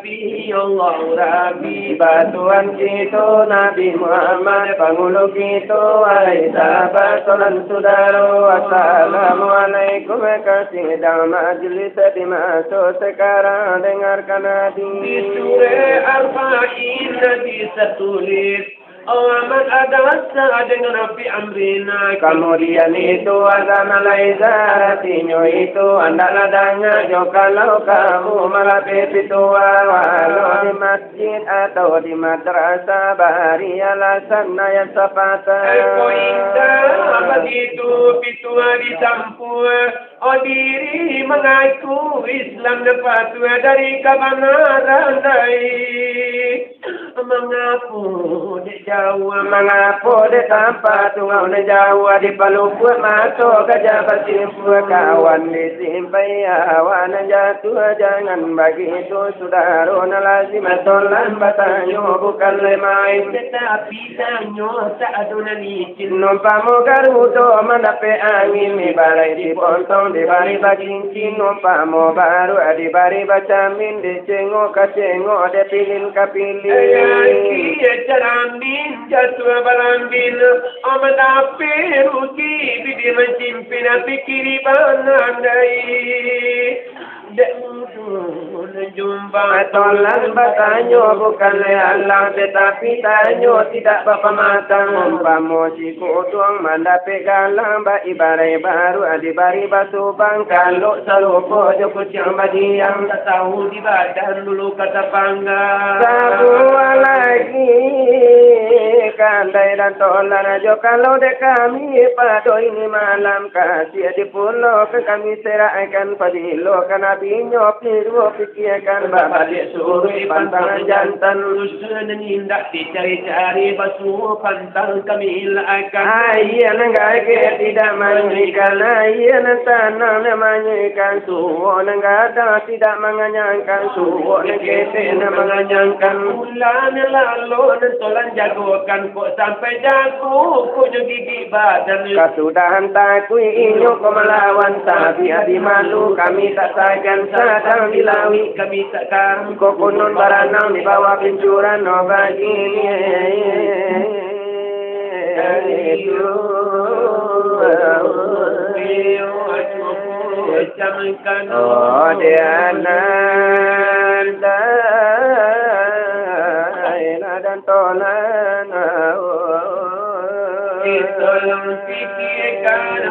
Nabi Allah, Nabi Bantuan kita Nabi Muhammad, panguluk kita, wahai sahabat, salam saudara. Assalamualaikum, kasih dalam majlis dimasuk sekarang, dengarkan hadis. Di surah Al-Fa'in ditulis awaman adasa dengan Nabi Amrina. Kemudian itu azam alaizaratinu itu hendaklah dengar jo kalau kamu melapis itu walau di masjid atau di madrasah bahari alasan ayat sapata. Indah begitu pitu di sampul diri mengaku Islam dapat dari kebenaran dari mengaku di Jawa, mengaku di tempat tungau di Jawa, di Paluput masuk ke Jawa Simpul, kawan di simpai awan jatuh jangan begitu saudara lazim tolan batanyo bukan lemai tetapi tanyo tak ada licin numpamu garudo mendapat angin di balai di pontong di bari bacincin numpamu baru di bari bacamin di cengok ke cengok di pilin ke pilin iya carambin jatuh balambin mendapat rugi bidi mencimpin pikiri banandai jumpa tolan batanyo bukan Allah tetapi tanyo tidak berpematang umpamu si kutuang mendapat galang ibarai baru adibari basubang kalau salupo joko siang badiang tak tahu di badan dulu kata pangga sabua lagi kandai dan tolan ajo kalau dek kami pada ini malam kasih di pulau ke kami serahkan padilo kan abinyo piru pikirkan bapak dia suruh pantang jantan usaha dan indah dicari-cari basuh pantang kami ilakan ayah nengai ke tidak mengikan ayah tanam mengikan suwo nengai ada tidak menganyangkan suwo negete menganyangkan bulan lalu tolan jagokan kok sampai jago kok gigi badan kesudahan takui inyo kau melawan tapi adi malu kami tak sagan sadang dilawi kami takkan kau kunun baranang di bawah pincuran no begini oh diananda dan tolan tolong pikirkan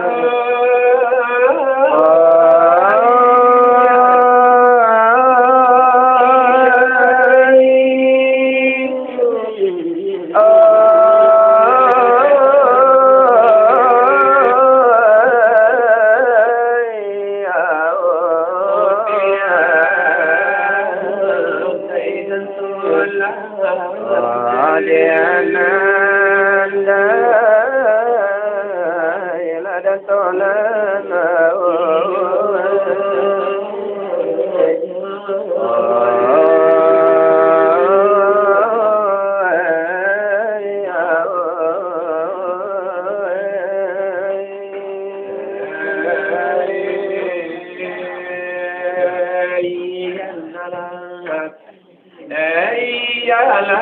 ya la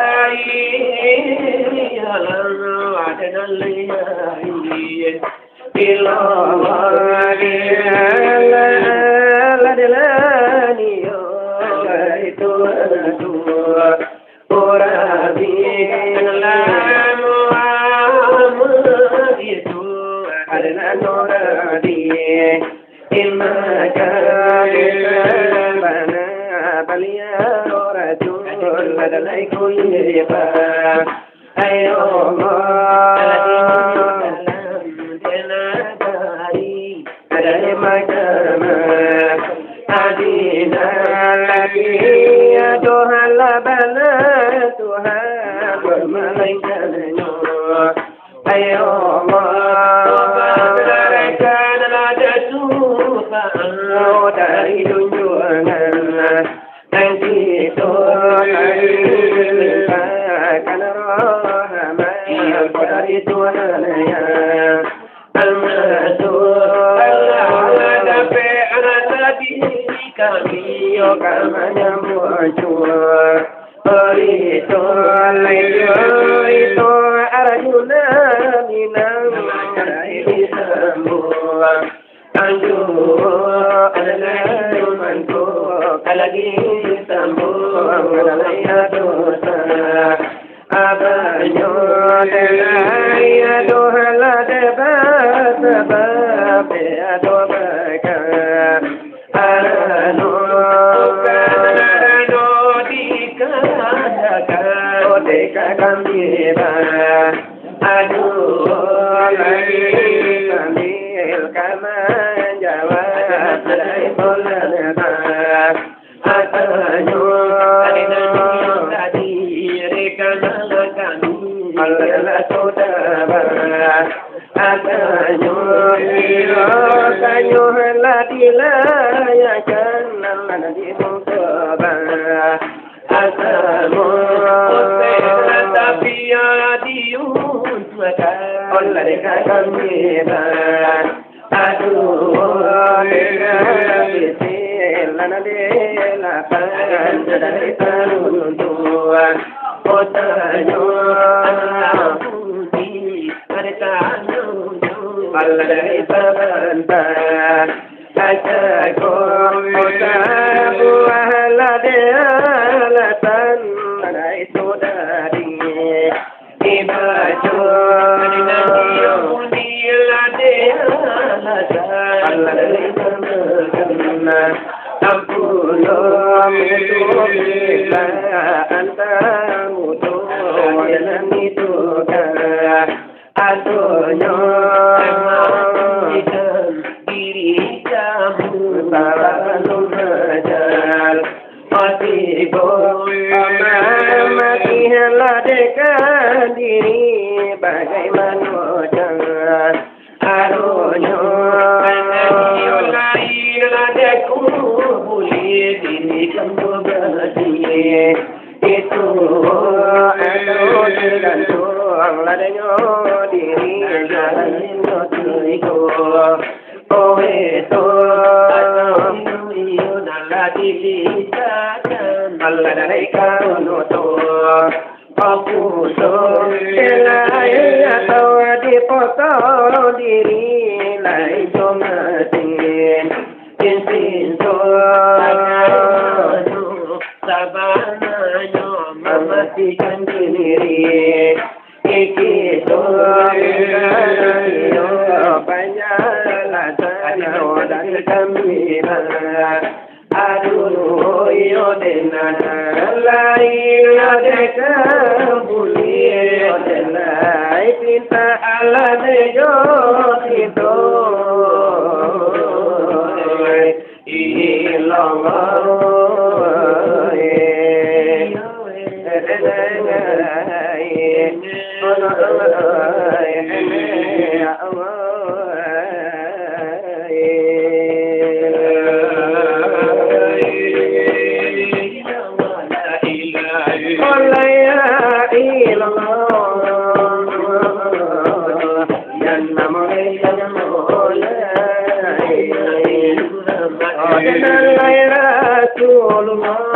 ya la adena ya ilo la de la ni yo itu ora bi la mo itu adena nora di ilma ka bana baliya rasul ladai kulli fa ayo adina lagi Tuhan labana Tuhan bermalaikat ayo berikan ada Tuhan dari junjungan nanti Tuhan akan rahmat dari Tuhan ya kami kamanya muncul itu itu arjuna minang ini semua anjur adalah mantu lagi semua adalah dosa abanyo delaya dohala deba sebab dosa arano deka kami aduh lagi kamil kaman jawab dari bulan atanyo tadi rekan kami Allah saudara atanyo kanyo ladila ya jangan di muka asamu tapi diun Allah dekat kami aduh lana dela pan dari tanun tuan otanyo ada tanun Allah dari pantai ajago otaku ahlade alatan dari saudari ibajo nilade Allah dari pantai ampuno mutu anta mutu dan itu adonyo diri kamu baru belajar mati mati heladekan diri bagaimana jangan adonyo lain ladeku boleh diri kamu berhati itu aduh tergantung ladanya diri jalan notiku oh itu nala dilihatkan Allah dari kamu tuh aku tuh elai atau dipotong diri lain cuma tin sabana mematikan diri itu banyak dan kami aduh yo denana lain adekan boleh denai cinta Allah dejo itu Rasulullah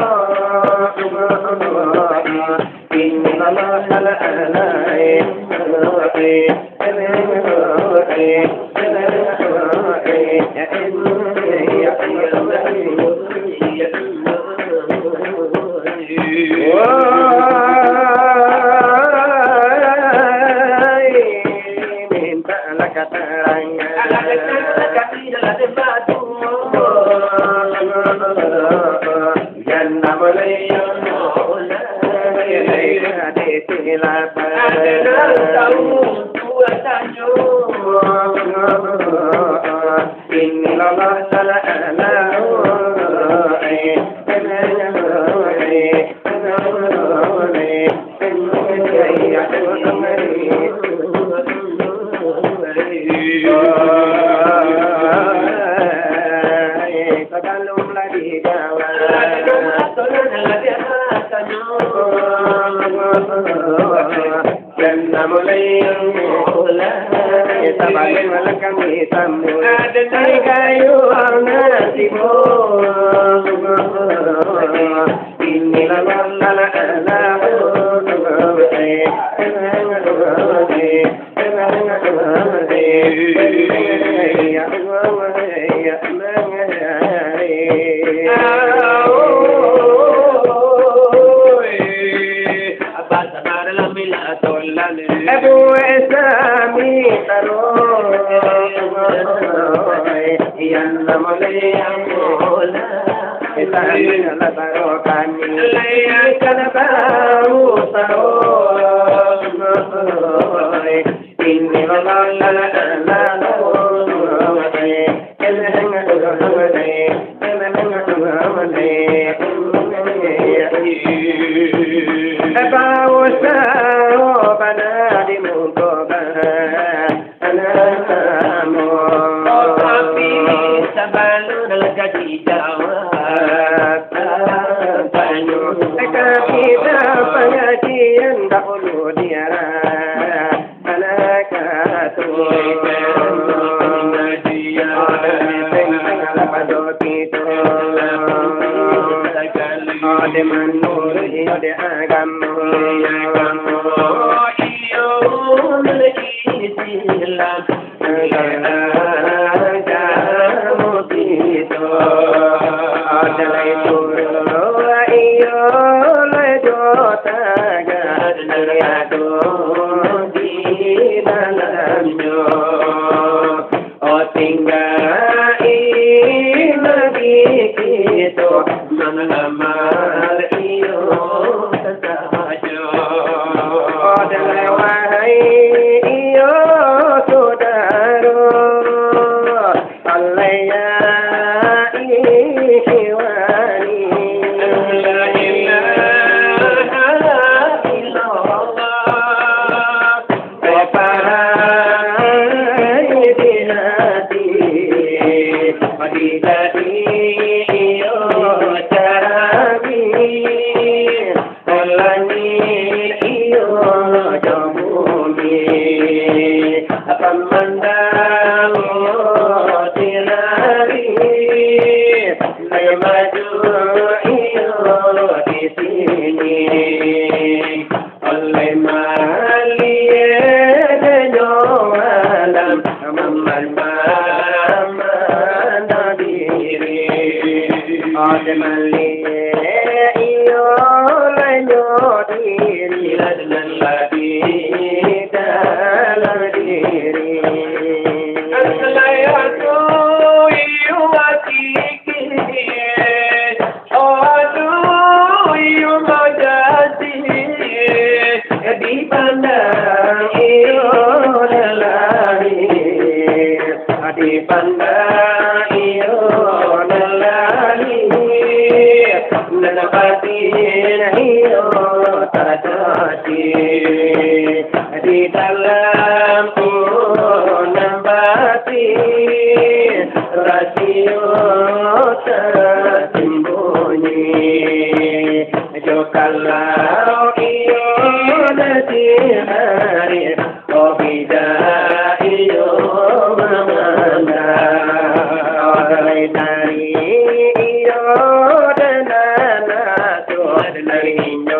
Dari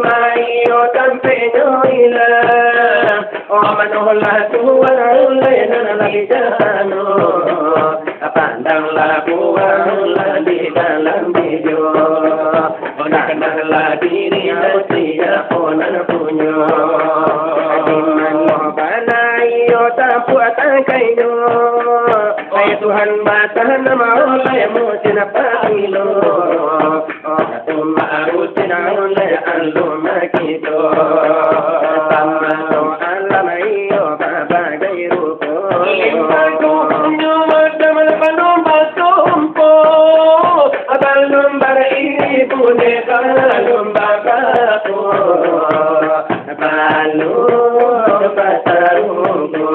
Mayo tampinyo ila O manola tuwang lena lalidano Pandang labuang lali dalam video O nakandala diri na siya o nanpunyo Dimano banayo tapuatan kayo Ay Tuhan batahan na maulay mo sinapangilo Tumaarus sinaulay ang lumakito Tamano alam iyo babagay rupo Limpago nyo magdamal panumpatumpo Balumbar ibune balumbabako Balumbasarugo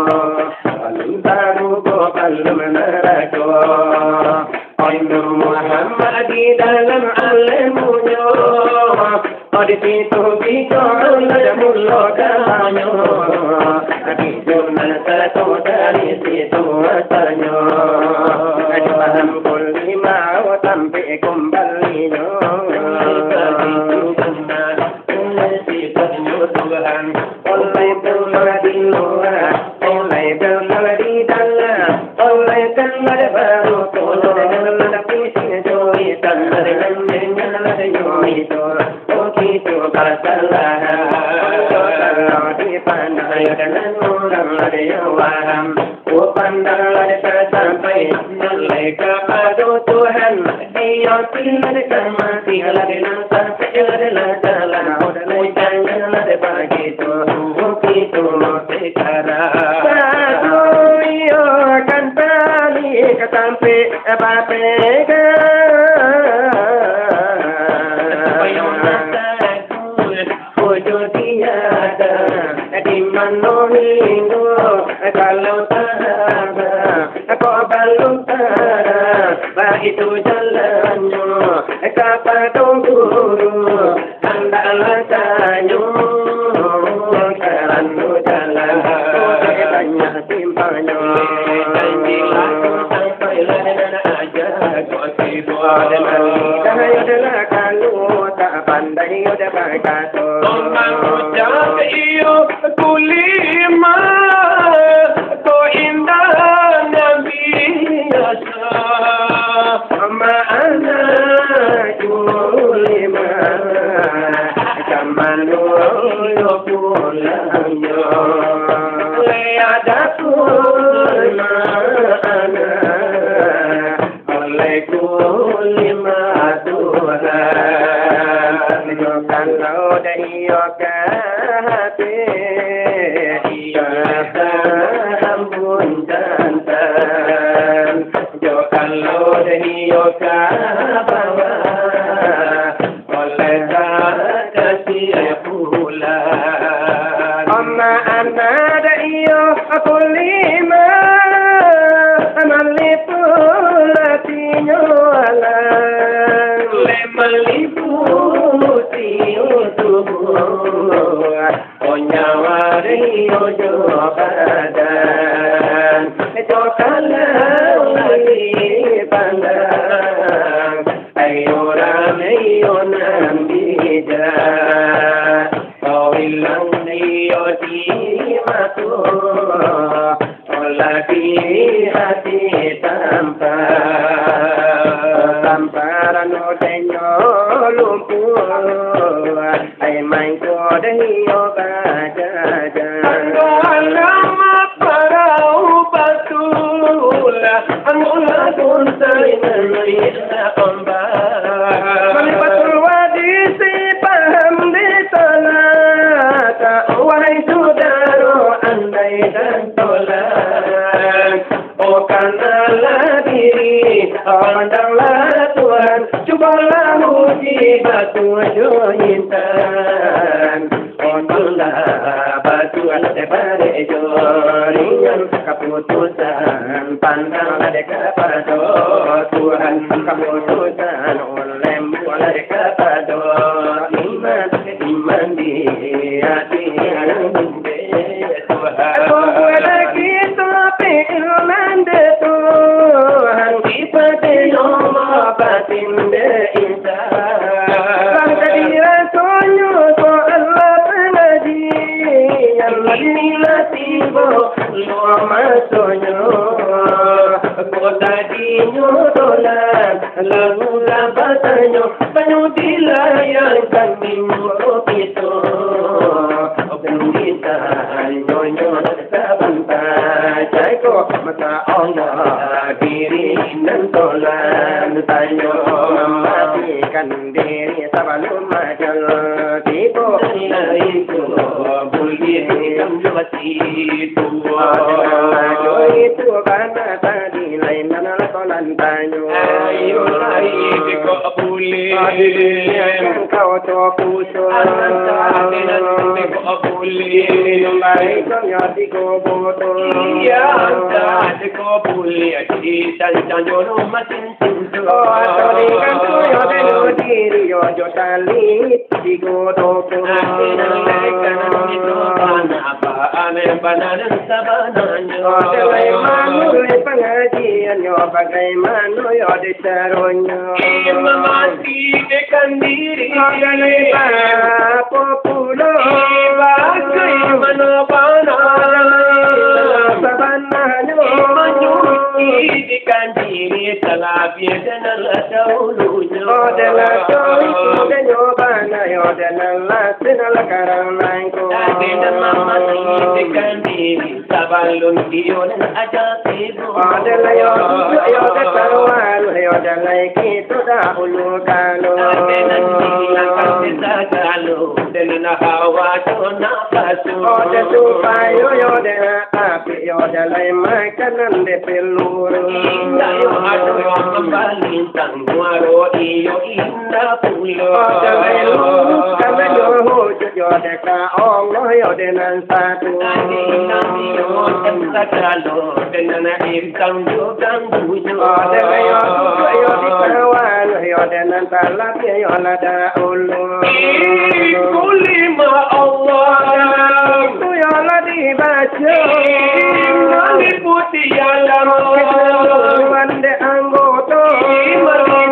Balumbarugo balumnarako Oinu Muhammadi dalam alamunyo Odi situ biko alamulo dalanyo Nabi Jurnal satu dari situ asalnya Adi paham kulli ma'u sampai kembalinya Tuhan Oleh berladi luar Oleh berladi dalam Oleh berladi baru Oleh berladi pising joi Tanah dengan joi Oh gitu kesalahan Kalau dipandang dengan orang ada yang paham Oh pandang sampai Nilai kepada Tuhan Dia tidak mati Lagi sampai adalah jalan Jangan ada begitu Begitu sekarang Satu iyo kan balik Sampai bapega Wujud tiada Di mana minggu Kalau tak ada Kau belum ada Begitu jalannya Kata guru Andalah tanyo Kerana jalan Banyak simpanyo Janjilah sampai lain aja Kau tidur Dahai adalah kalau tak pandai udah berkata Tumpang ucap iyo kulima Kau indah Nabi Yasa Ma'ana kulima Kamanu pulangnya Leada kulima Oleh kulima Tuhan Kalau dahiyo hati Kata ampun jantan Kalau dahiyo bawa Oleh kasih pulang Amma anda dahiyo kulima Malipulatinya alam Maliputiyo tubuh O nyawari ojo badan Jokalau lagi pandang Ayo ramai o nambija Kau hilang niyo di matu O lagi hati tamparan o denyo lumpur Ay main ko dahiyo bajajan Ang alamat para upatula Ang ulatun sa'y nangyayla pambara Malipatul wadi si paham di talata Wahai sudaro andai dan tolak O kanalah diri pandanglah Tuhan Cubalah uji batu intan Ontullah batu daripada joringan Keputusan pandanglah kepada Tuhan Keputusan oleh mulai kepada iman di hati yang Tuhan Aku lagi tapi ilman de Tuhan Ipati nomor batin de insan Bangsa dira sonyo so bo masonyo kota dinyo dolan lalu labatanyo banyu dilayang kanimo pito kita nyonya sabanta jaiko mata Allah diri nan dolan tanyo mati kan diri sabalum majal tipo itu bulgi kam jati tua jo itu kana tadi lain nan dolan tanyo ayo lai ko bulgi kau to kuso Lai kau nyati kau boto, iya anda kau boleh di tanjung jono masin cinta. Oh, tadi kan kau yo denu diri yo tali di godo kau. Nanti kan itu apa ane banan sabananya. Oh, delai manu le pengajian yo bagaimana yo disaronyo. Imam mati dekan diri. Oh, delai populo. Manopana sabananya menyuci di kanjiri talabia dan lataunya odela itu dan nyobana odela latin karang nangko dan mama di kanjiri sabalun dion aja tibu odela yo terwal odela kita dahulu kalau dan hilang kalau dan hawa chona Ode supayo yode api yode lai makanan de peluru. Inda yo ado yo kembali tangguaro iyo inda pulo. Ode lai lulu kame yo hujud yode ka Allah yode nan satu. Nami yo tensa kalo dengan irkang yo gangguyo. Ode lai yo suka yode kawan yode nan talak yo lada ulu. Kulima Allah. Tu yang lagi baca, nanti putih yang lama, wande anggota, mereka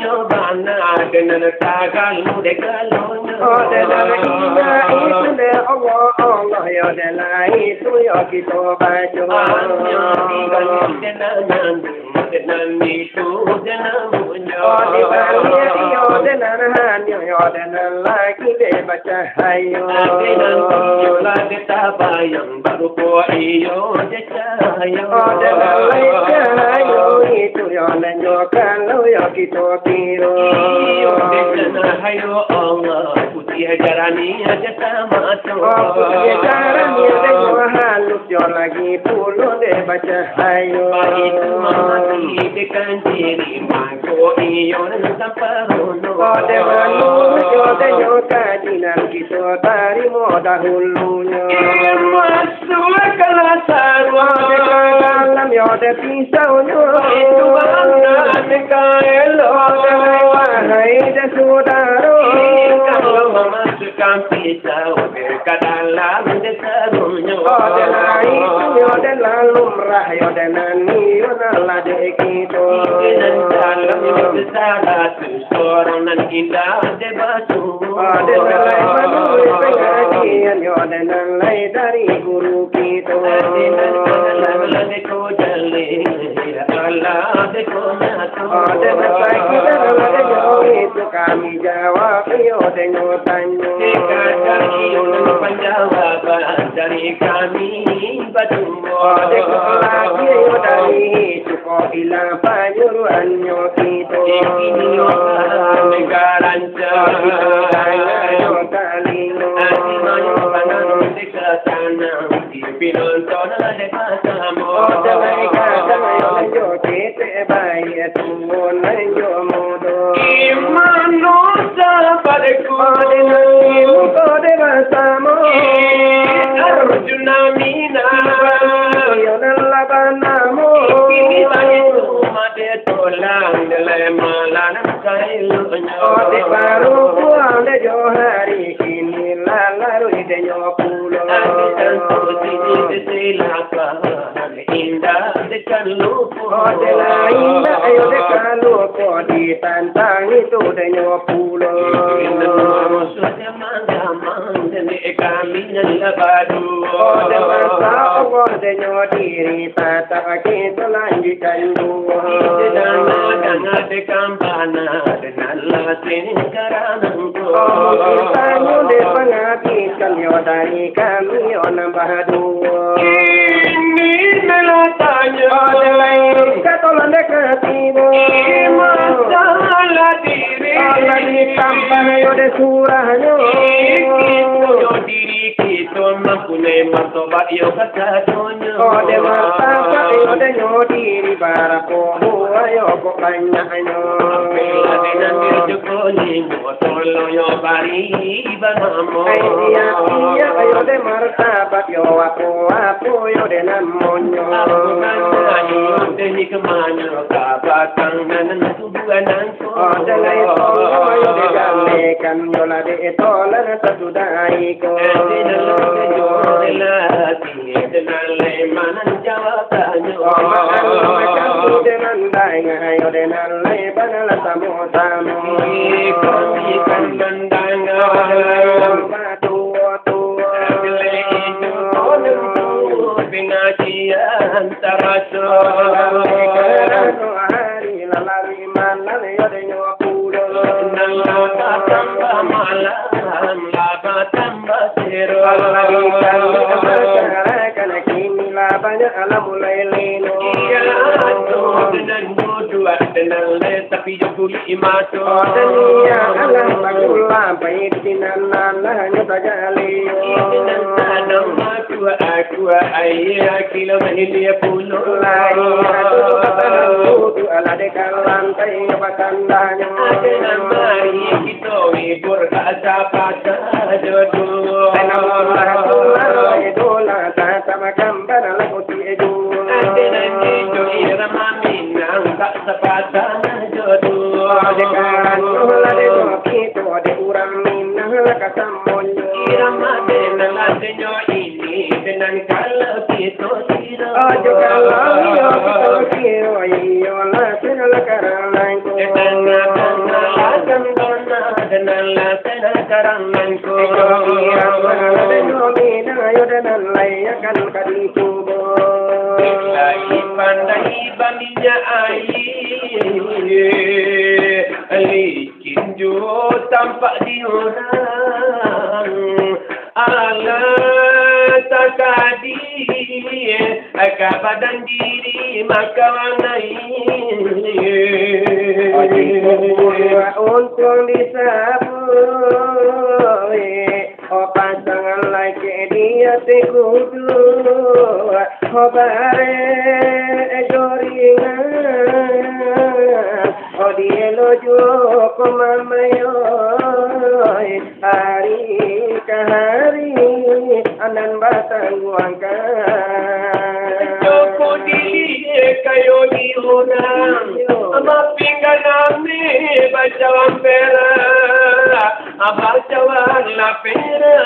nyobana dengan tagal muda kalonyo. Oh, dengan ina itu de Allah ya dengan itu ya kita baca. Hanya dengan itu dengan munyo. Oh, dengan hanya ya dengan lagi de baca hayo. Yola de tabayang baru po iyo de chayo de chayo itu yola yo kalau yo kita tiro iyo de na hayo Allah putih jarani aja sama to putih jarani de yo halus yo lagi pulo de baca hayo itu mati de kanjiri mangko iyo samparono de manu yo kajinan kita tari dahulunya masuk kelas sarwa dalam yode pisaunya itu bangga nekaelo wahai saudara kalau memasukkan pisau ke dalam desarunya adalah itu yode lumrah yode nani yonalah dekito dan dalam yode salah seorang nan indah debatu adalah manusia pengajian yode lai dari guru kita Allah deko jale Allah deko nyatu ada kita ada itu kami jawab yo dengan tanya dari penjawaban dari kami batu deko lagi yo dari cukup hilang penyuruhannya kita ini yo negara Pinonton de pasamo de casa yo te vaya tu yo modo imano sapare ko de pasamo arjuna mina yo la banamo ni vaya tu mate tolang de la malan kailo yo de paru de yo hari kini la la de yo pulo indah dekat lupa indah ayo dekat lupa di tantang itu dengan pulau sudah mandam dan kami nyala badu nyo diri patah kita lanjutkan dua. Jangan dekampana dengan latin karanangku. Kita nyo depengatikan yo dari kami yo nambah dua. Ini melatanya. Delay katolan dekatimu. Masalah diri. Allah ditampar yo de surahnya. Yo diri kita mempunyai martabat yo katadonya. De martabat yo de nyo diri para poho yo kok banyaknya. Bila dengan berjokoli tolo yo bari banamo. Iya yo de martabat yo apo yo de namonyo. Aku ni kemana kapatang nan tubuhan nangko. Delay yo de gamekan yo la de tolan satudai ko. Banyak alam mulai leno. Tapi joguli imato. Dunia alam bagulah baik dinanan hanya saja leo. Aku ayah kilo mahilya pulo. Aku ala dekalan tayo patandanya. Ada mari kita hibur kata-kata jodoh. Idola tata makamban ala kuti edu. Ada nanti jodoh maminang tak sepatah jodoh. Dekalan olah de kita de urang minang kasamonyo. Irama dengan senyo ini dengan kalau kita tidak. Ojo kalau yo kita kiro yo la senala karang ko. Dengan la senala karang ko. Yo dan layakan kaditubo. Lagi pandai baninya licin jo tampak di orang. Allah takadi badan diri maka warnai. Untung disabui pasangan lagi dia tekudu bare joringan dia lojo komamayo hari ke hari anan batang guangkan Joko dili kayo di orang mapinggan nami bacawan pera bacawan la pera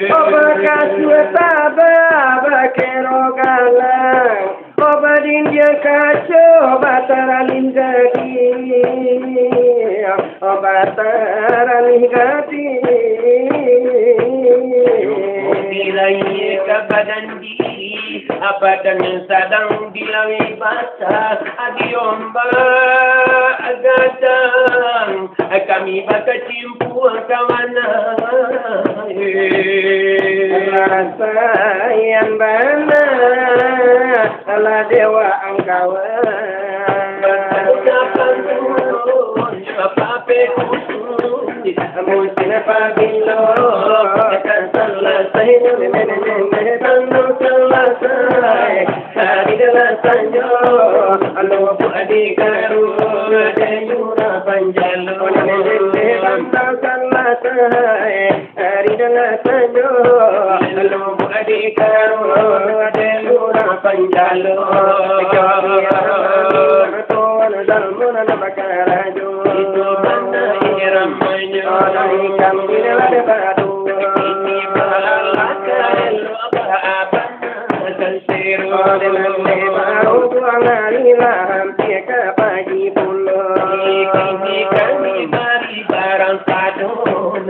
Obakasua tababa kerogalang Obadin dia kaco bataran gadi Bataran gadi Dilai ke badan diri badan sadang dilawi basah adiomba agadang kami bakal cimpu kawana rasa yang bana ala dewa angkawan apa Musin pagilo kan selesai tanam selesai hari dalam sanjo alo adi karu dayura panjalo tanam selesai hari dalam sanjo alo adi karu dayura panjalo tuan dalmun nabakarajo itu banda ramanya kami dalam badu ini balakal apa dan seru dalam baru tuanganila hampir ke pagi pulau kami bari barang sadon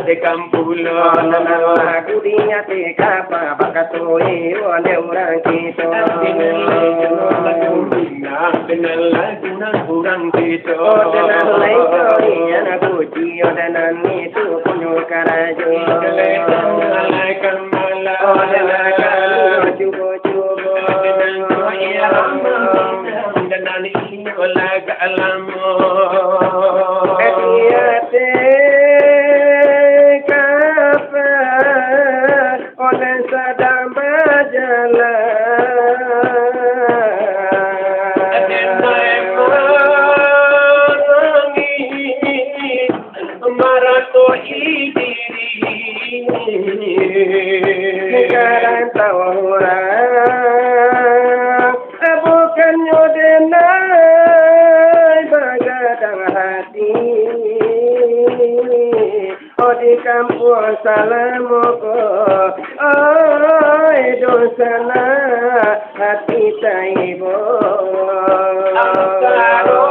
de campulo laku dia te kapa bakatoi ole urang kito benala guna kurang kito lai koi ana puji odanan itu punyo karajo alai kamala odanan cubo cubo dan ini olah alamu etiate kapa oleh sedang berjalan sekarang tahu orang bukan nyodenai bagadang hati di kampung salamoko oi dosana hati taibo antaro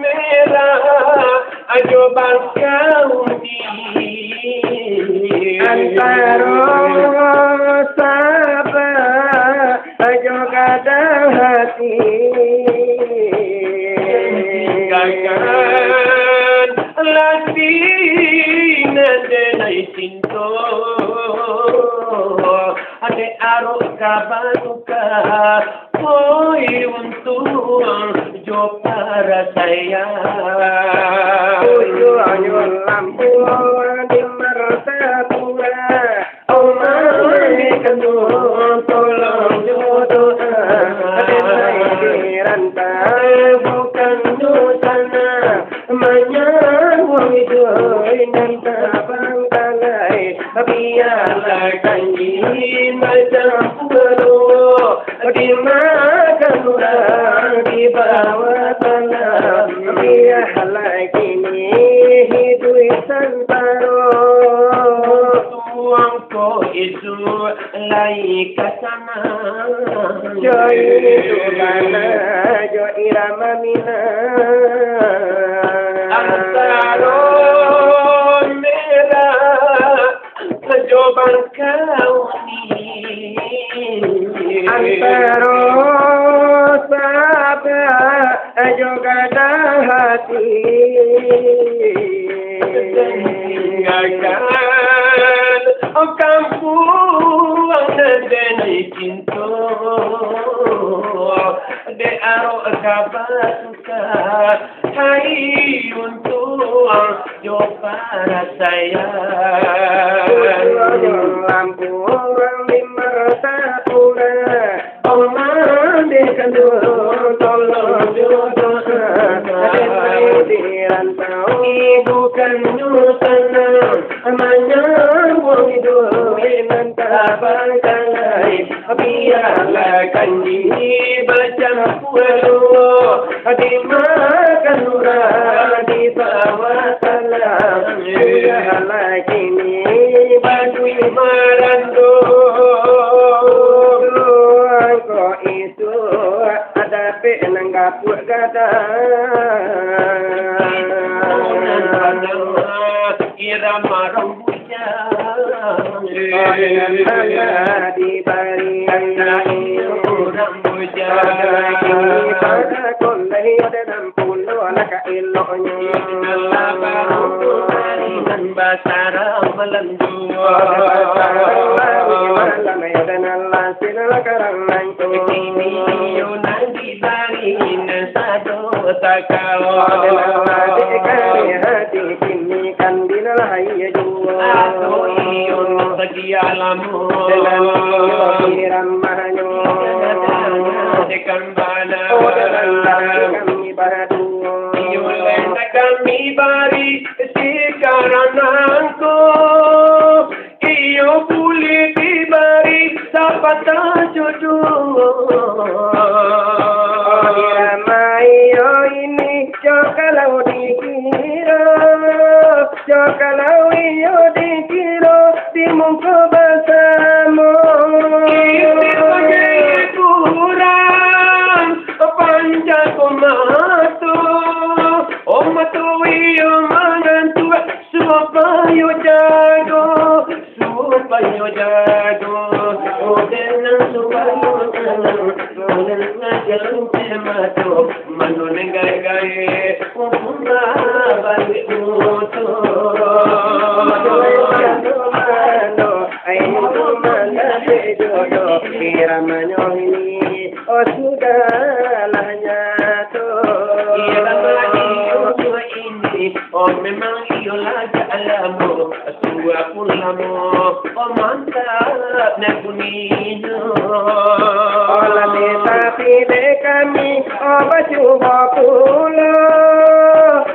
merah ajo bangkaudi antaro sabar ajo kadang hati gagan latina denai cinto ade aro kabanuka koi untung jo para saya uyu ayol lampu di martapura omai kanu tolong jodoh adai dirantai bukan dosana menyambung hidup dan tabang talai biarlah kanji macam peluru dimakan orang di bawah tanah biarlah kini hidup santaro tuangko itu lai kasana joy itu mana jo irama mina antaro merah jo bangkaudi antaro sabar jo kadang hati gagal kampung denai cinto de aro kabasuka hai untuk jo para saya lampu di martapura omai dekandu tolong jodoh adai dirantau bukan nyusana menyambung hidup dengan tabang talai biarlah kanji baca puelu dimakan orang di bawah tanah biarlah kini badui merando kau itu ada penanggap gada irama rambuja di barian rambuja pada kolai dalam pulau anak eloknya dan basara melendu malam dan Allah sinar karang kini yunan di barin sado takau hati kini kan dinalai jua atau iyun segi alamu ramahnya dekan bala kami badu iyun kami bari sekarang aku iyo boleh diberi sapata jodoh Mayo ini kalau dikira kalau iyo dikira di muka bersama ini sebagai kurang panjang komatu omatu iyo menantu supaya banyo jago oden subayo oden ngajalun mato manun gai gai umma bali uto Iramanyo ini oh sudahlah nyata Iramanyo ini oh memang iyolah alamu sungguh aku lamo oh mantap nakunino oh lati tapi de kami oh baju bakulo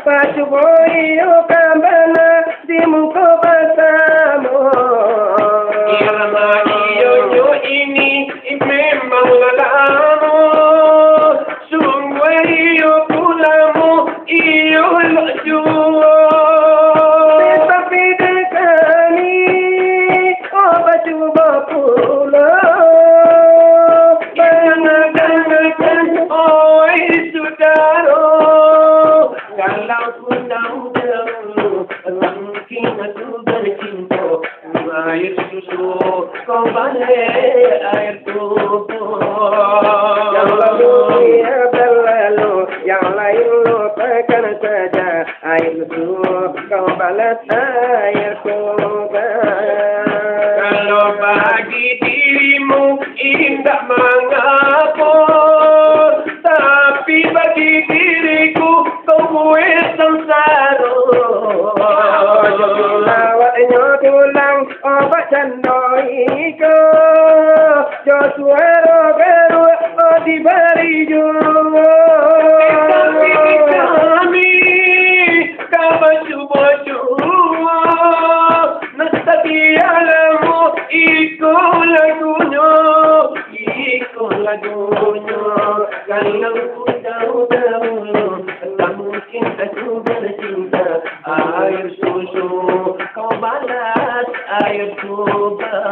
baju boyo kambana di muka bersama Iramanyo ini memang lalamu sungguh iyo pulamu iyo lojua tapi dekani oh baju bapula bangga-banggakan oh saudara kalau ku tahu dahulu mungkin aku bercinta air susu kau balik air tubuh yang lalu ya berlalu yang lain lupakan saja air susu kau balas air tubuh kalau bagi dirimu indah mengapur tapi bagi diriku kau kue sengsara lawatnya tulang obat candoiko jo suero beru o diberi juru kami kabaju bojua nasetia lamu iko lagunya kalau ku tahu tak mungkin aku bercinta air susu kau balas air tuba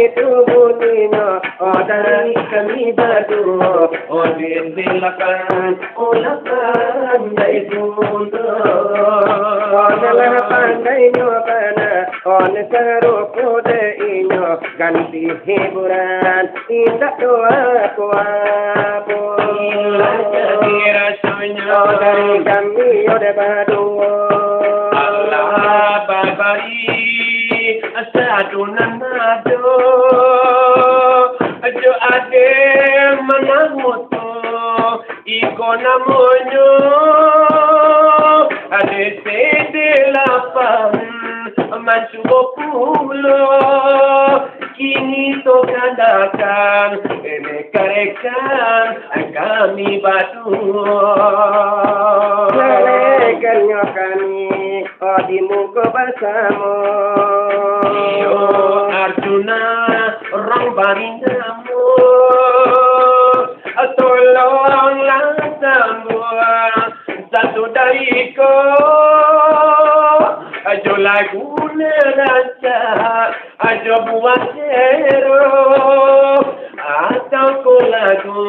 itu bunyinya oh dari kami berdua oh dilakan oh lakan dari punta oh dalam pandai nyobana oh neseru kode inyo ganti hiburan indah doa kuapu jadi rasanya oh dari kami ode berdua Allah babari asadunan nado ajo ade manamuto iko namonyo ade sede lapan mansubo pulo kini to kandakan ene karekan kami batu lelekannya kami oh di muka bersama yo Arjuna orang barindamu tolonglah semua satu dariku ajo lagu neraca ajo buat hero atau ko lagu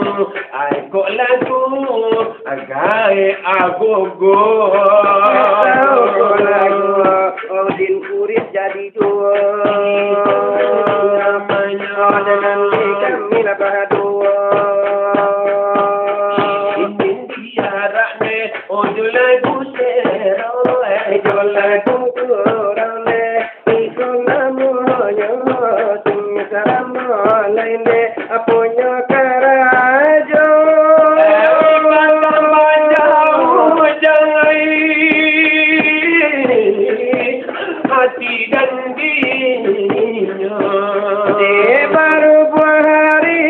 agai agogo ko lagu odin kurit jadi dua namanya dengan kami lah berdua ingin diarakne ojo lagu hero ajo lagu kurane iko namonya sumsara lainnya apunya karajo hati dan dirinya baru buah hari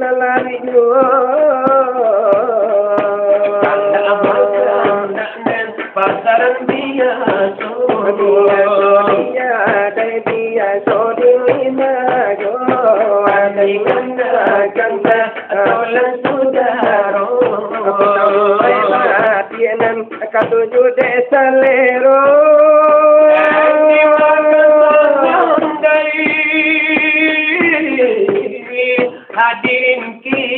lalari jua pasaran dia dia sodilina jo adai kanda tolan sudaro tienen katuju desalero hadirin kita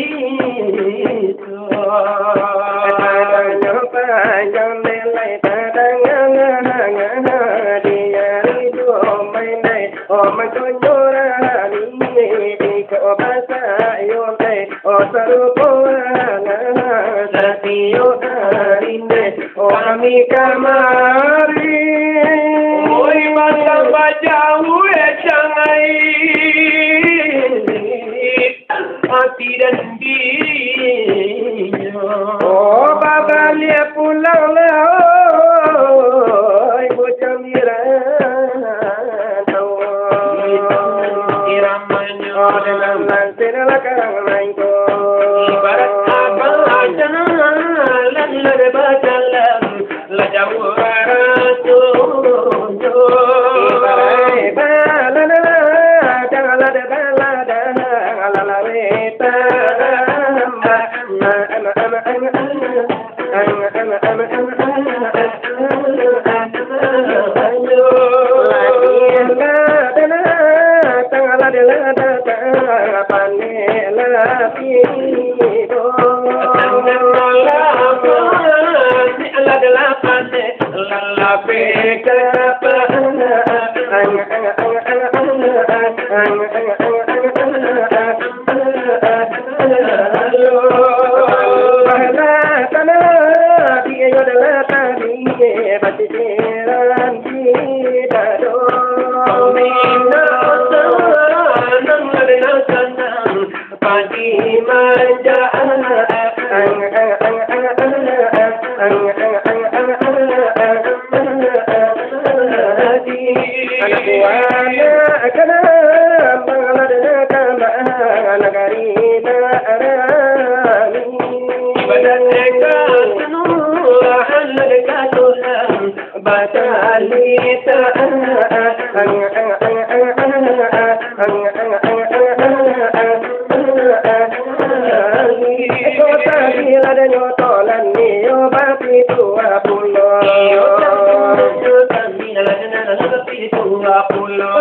o basa yo te o sarupo na sati yo arinde o kami kamari oi mata bajau changai hati dan diri oh baba lia pulang la ibu camira tau iramanya oh dengan lantir lakang maingko ibarat apa aja lan bacalam la jauh ratu ibarat balana janganlah balada ala weta pulo